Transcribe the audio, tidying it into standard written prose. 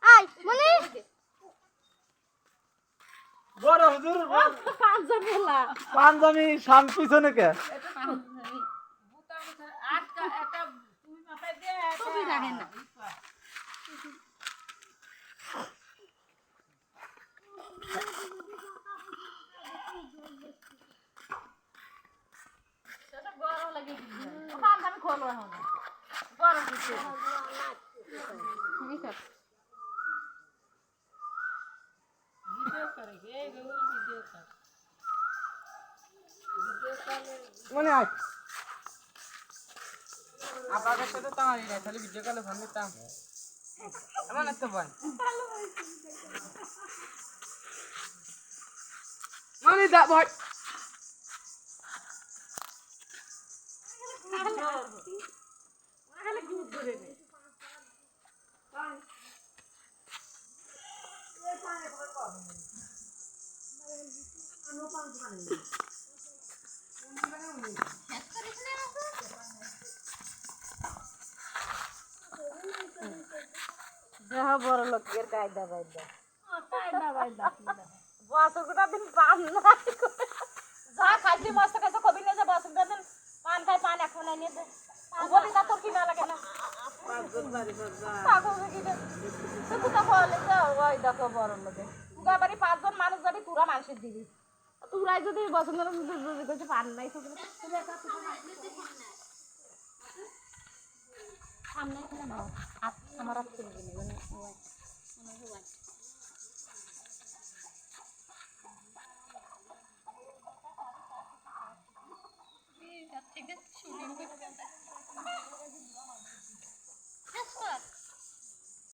I মনি বড় হুজুর পাঁচজন বলা পাঞ্জাবি শান পিছনে কে ছবি রাখে না সেটা গরম লাগে ও পাঁচজন খোলো এখন গরম দিচ্ছে ঠিক আছে ভিডিও করে গে গুগল ভিডিও কর মনে আয় আপনাদের সাথে তো আমার এই খালি ভিডিও কলে ফোন দিতাম এমন একটা বল মানে দা বল যাহা বড় লোকের কায়দা বাইদা কায়দা বাইদা বছর গোটা দিন পান নাই যা খাইছি মস্ত কাছে কবি না যে বছর গোটা দিন পান খাই পান এখন নাই নিয়ে বলি না তোর কি না লাগে না পাগল কি তুই তো বলে যে ওই দেখো বড় লোকে তুই বাড়ি পাঁচজন মানুষ যাবি তোরা মানুষের দিবি তোরাই যদি বছর গোটা কিছু পান নাই সামনে এখানে নাও আমার হাত তুলবি না মানে থেকে শুরু